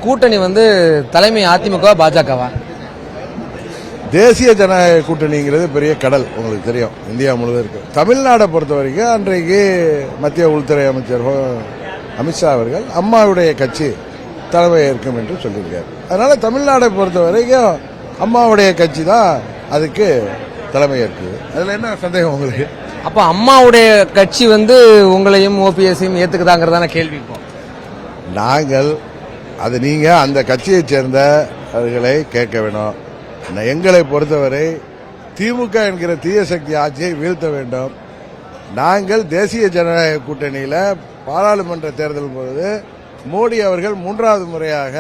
கூட்டணி வந்து தலைமை அதிமுக பாஜகவா? தேசிய ஜனநாயக கூட்டணிங்கிறது பெரிய கடல், உங்களுக்கு தெரியும், இந்தியா முழுவதும் இருக்கு. தமிழ்நாடை பொறுத்த வரைக்கும் அன்றைக்கு மத்திய உள்துறை அமைச்சர் அமித்ஷா அவர்கள் அம்மாவுடைய கட்சி தலைமை ஏற்கும் என்று சொல்லியிருக்காரு. அதனால தமிழ்நாடை பொறுத்த வரைக்கும் அம்மாவுடைய கட்சி தான் அதுக்கு தலைமை ஏற்குது. அதுல என்ன சந்தேகம் உங்களுக்கு? அப்ப அம்மாவுடைய கட்சி வந்து உங்களையும் ஓபிஎஸ்ஸையும் ஏத்துக்குதாங்கிறதான கேள்வி. நாங்கள் அது நீங்க அந்த கட்சியை சேர்ந்தவர்களை கேட்க வேணும். எங்களை பொறுத்தவரை திமுக என்கிற தீய சக்தி ஆட்சியை வீழ்த்த வேண்டும். நாங்கள் தேசிய ஜனநாயக கூட்டணியில பாராளுமன்ற தேர்தல் போது மோடி அவர்கள் 3வது முறையாக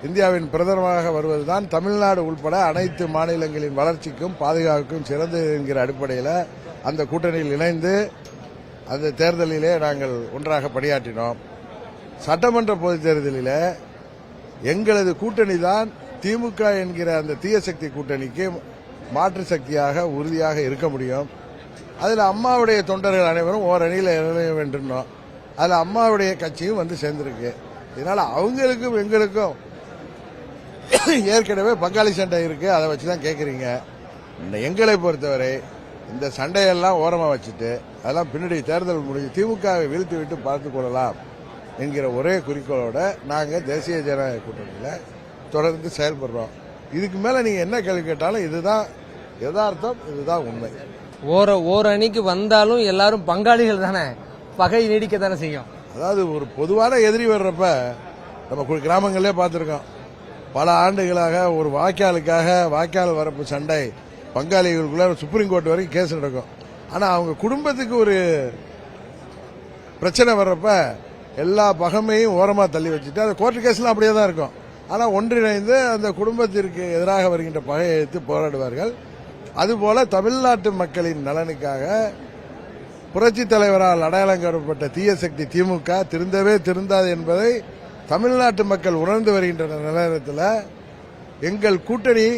இந்தியாவின் பிரதமராக வருவதுதான் தமிழ்நாடு உட்பட அனைத்து மாநிலங்களின் வளர்ச்சிக்கும் பாதுகாப்புக்கும் சிறந்தது என்கிற அடிப்படையில் அந்த கூட்டணியில் இணைந்து அந்த தேர்தலிலே நாங்கள் ஒன்றாக பணியாற்றினோம். சட்டமன்ற பொதுத் தேர்தலில் எங்களது கூட்டணி தான் திமுக என்கிற அந்த தீய சக்தி கூட்டணிக்கு மாற்று சக்தியாக உறுதியாக இருக்க முடியும். அதில் அம்மாவுடைய தொண்டர்கள் அனைவரும் ஓரணியில் இணைய வேண்டும். அதில் அம்மாவுடைய கட்சியும் வந்து சேர்ந்திருக்கு. இதனால அவங்களுக்கும் எங்களுக்கும் ஏற்கனவே பங்காளி சண்டை இருக்கு. அதை வச்சுதான் கேட்கறீங்க. எங்களை பொறுத்தவரை இந்த சண்டையெல்லாம் ஓரமா வச்சுட்டு அதெல்லாம் பின்னாடி தேர்தல் முடிஞ்சு திமுகவை வீழ்த்தி விட்டு பார்த்துக் கொள்ளலாம் என்கிற ஒரே குறிக்கோளோட நாங்கள் தேசிய ஜனநாயக கூட்டணியில் தொடர்ந்து செயல்படுறோம். இதுக்கு மேல நீங்க என்ன கேள்வி கேட்டாலும் இதுதான் யதார்த்தம், இதுதான் உண்மை. ஓர் அணிக்கு வந்தாலும் எல்லாரும் பங்காளிகள் தானே, பகை நீடிக்க தானே செய்யும். அதாவது ஒரு பொதுவான எதிரி வர்றப்ப நம்ம கிராமங்களே பார்த்திருக்கோம். பல ஆண்டுகளாக ஒரு வாய்க்காலுக்காக வாய்க்கால் வரப்பு சண்டை பங்காளிகளுக்குள்ள சுப்ரீம் கோர்ட் வரைக்கும் கேஸ் நடக்கும். ஆனா அவங்க குடும்பத்துக்கு ஒரு பிரச்சனை வர்றப்ப எல்லா பகமையும் ஓரமா தள்ளி வச்சுட்டு அந்த கோர்ட் கேஸ்லாம் அப்படியே தான் இருக்கும். ஆனா ஒன்றிணைந்து அந்த குடும்பத்திற்கு எதிராக வருகின்ற பகையை எடுத்து போராடுவார்கள். அதுபோல தமிழ்நாட்டு மக்களின் நலனுக்காக புரட்சி தலைவரால் அடையாளம் காணப்பட்ட தீய சக்தி திமுக திருந்தவே திருந்தாது என்பதை தமிழ்நாட்டு மக்கள் உணர்ந்து வருகின்ற நிலையத்தில் எங்கள் கூட்டணி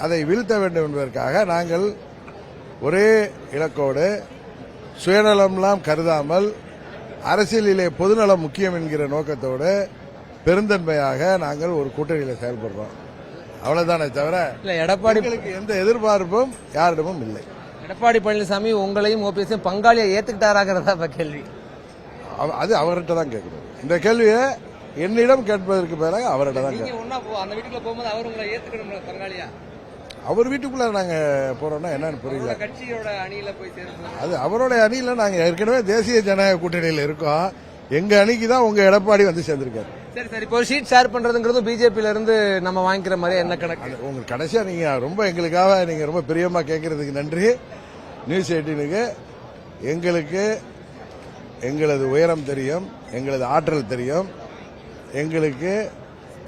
அதை வீழ்த்த வேண்டும் என்பதற்காக நாங்கள் ஒரே இலக்கோடு சுயநலம்லாம் கருதாமல் அரசியலிலே பொதுநலம் முக்கியம் என்கிற நோக்கத்தோடு பெருந்தன்மையாக நாங்கள் ஒரு கூட்டணியில் செயல்படுறோம். அவ்வளவுதானே தவிர எடப்பாடிக்கு எந்த எதிர்பார்ப்பும் யாரிடமும் இல்லை. எடப்பாடி பழனிசாமி உங்களையும் ஓபிஎஸ்ஸையும் பங்காளியை ஏத்துக்கிட்டாராங்கிறதா கேள்வி. அது அவர்கிட்ட தான் கேட்கணும். இந்த கேள்வியை என்னிடம் கேட்பதற்கு பதிலாக அவர்கிட்ட தான் கேட்கணும். அவர் வீட்டுக்குள்ள நாங்க போறோம்னா என்னன்னு புரியல. அது அவருடைய அணியில நாங்க ஏற்கனவே தேசிய ஜனநாயக கூட்டணியில் இருக்கோம். எங்க அணிக்கு தான் உங்க எடப்பாடி வந்து சேர்ந்திருக்காரு. சரி சரி, இப்போ ஷீட் ஷேர் பண்றதுங்கிறது பிஜேபியில இருந்து நம்ம வாங்கிக்கிற மாதிரி என்ன கணக்கு? உங்களுக்கு கடைசியா நீங்க ரொம்ப எங்களுக்காக நீங்க ரொம்ப பிரியமா கேட்கறதுக்கு நன்றி. நியூஸ் 18க்கு எங்களுக்கு எங்களது உயரம் தெரியும், எங்களது ஆற்றல் தெரியும். எங்களுக்கு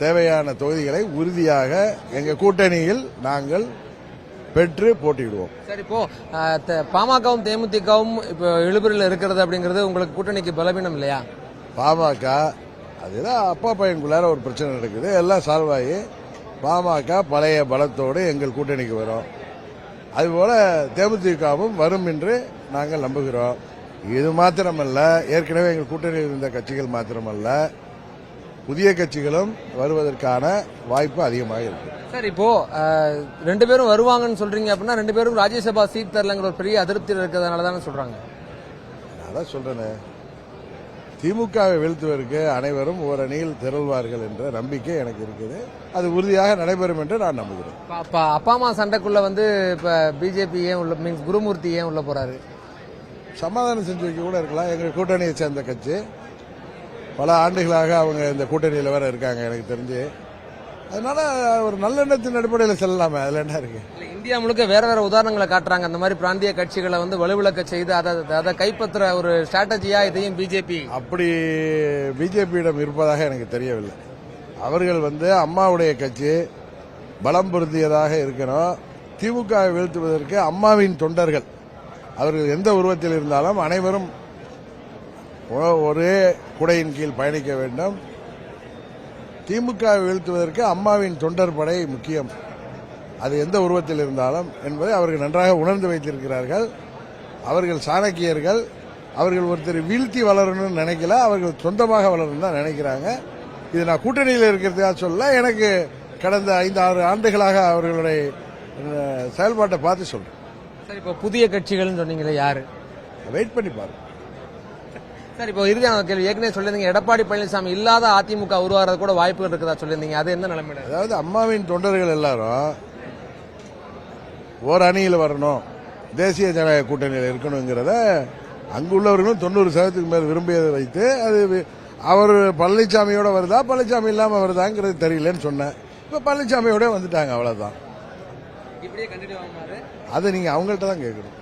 தேவையான தொகுதிகளை உறுதியாக எங்க கூட்டணியில் நாங்கள் பெற்று போட்டியிடுவோம். சரி, இப்போ பாமகவும் தேமுதிகவும் இப்போ இழுபறியில் இருக்கிறது அப்படிங்கிறது உங்களுக்கு கூட்டணிக்கு பலவீனம் இல்லையா? பாமக அதுதான் அப்பா பையனுக்குள்ளார ஒரு பிரச்சனை நடக்குது, எல்லாம் சால்வ் ஆகி பாமக பழைய பலத்தோடு எங்கள் கூட்டணிக்கு வரும். அதுபோல தேமுதிகவும் வரும் என்று நாங்கள் நம்புகிறோம். இது மாத்திரமல்ல, ஏற்கனவே எங்கள் கூட்டணியில் இருந்த கட்சிகள் மாத்திரமல்ல, புதிய கட்சிகளும் வருவதற்கான வாய்ப்பு அதிகமாக இருக்கு. சார், இப்போ 2 பேரும் வருவாங்கன்னு சொல்றீங்க அப்படின்னா 2 பேரும் ராஜ்யசபா சீட் தரலங்கிற ஒரு பெரிய அதிருப்தி இருக்கிறதுனால தானே சொல்றாங்க. அதான் சொல்றேன், திமுகவை வீழ்த்துவதற்கு அனைவரும் ஒரு அணியில் திரள்வார்கள் என்ற நம்பிக்கை எனக்கு இருக்குது. அது உறுதியாக நடைபெறும் என்று நான் நம்புகிறேன். அப்பா அம்மா சண்டைக்குள்ள வந்து இப்ப பிஜேபி ஏன் உள்ள, மீன்ஸ் குருமூர்த்தி ஏன் உள்ள போறாரு? சமாதானம் செஞ்சு வைக்க கூட இருக்கலாம். எங்கள் கூட்டணியை சேர்ந்த கட்சி பல ஆண்டுகளாக அவங்க இந்த கூட்டணியில் வேற இருக்காங்க எனக்கு தெரிஞ்சு. அதனால ஒரு நல்லெண்ணத்தின் அடிப்படையில் செல்லலாமே, அதுல என்ன இருக்கு? இந்தியா முழுக்க வேற வேற உதாரணங்களை காட்டுறாங்க. அந்த மாதிரி பிராந்திய கட்சிகளை வந்து வலுவிழக்க செய்து அதை கைப்பற்ற ஒரு ஸ்ட்ராட்டஜியா இதையும் பிஜேபி அப்படி பிஜேபியிடம் இருப்பதாக எனக்கு தெரியவில்லை. அவர்கள் வந்து அம்மாவுடைய கட்சி பலம் பொருந்தியதாக இருக்கணும். திமுகவை வீழ்த்துவதற்கு அம்மாவின் தொண்டர்கள் அவர்கள் எந்த உருவத்தில் இருந்தாலும் அனைவரும் ஒரே குடையின் கீழ் பயணிக்க வேண்டும். திமுக வீழ்த்துவதற்கு அம்மாவின் தொண்டர் படை முக்கியம், அது எந்த உருவத்தில் இருந்தாலும் என்பதை அவர்கள் நன்றாக உணர்ந்து வைத்திருக்கிறார்கள். அவர்கள் சாணக்கியர்கள். அவர்கள் ஒருத்தர் வீழ்த்தி வளரணும்னு நினைக்கல, அவர்கள் சொந்தமாக வளரணும் தான் நினைக்கிறாங்க. இது நான் கூட்டணியில் இருக்கிறதா சொல்ல, எனக்கு கடந்த 5-6 ஆண்டுகளாக அவர்களுடைய செயல்பாட்டை பார்த்து சொல்றேன். சார் இப்போ புதிய கட்சிகள்னு சொன்னீங்களே யாரு? வெயிட் பண்ணி பாருங்க. சார் இப்போ இறுதியான கேள்வி, ஏற்கனவே சொல்லியிருந்தீங்க எடப்பாடி பழனிசாமி இல்லாத அதிமுக உருவாகிறது கூட வாய்ப்புகள் இருக்குதா சொல்லியிருந்தீங்க, அது என்ன நிலைமையில? அதாவது அம்மாவின் தொண்டர்கள் எல்லாரும் ஓர் அணியில் வரணும், தேசிய ஜனநாயக கூட்டணியில் இருக்கணுங்கிறத அங்குள்ளவர்களும் 90% மேல் விரும்பியதை வைத்து அது அவர் பழனிசாமியோட வருதா பழனிசாமி இல்லாம வருதாங்கிறது தெரியலன்னு சொன்னேன். இப்ப பழனிசாமியோட வந்துட்டாங்க, அவ்வளவுதான். இப்படியே கண்டினியூ ஆகுமா? அதை நீங்க அவங்கள்ட்ட தான் கேட்கணும்.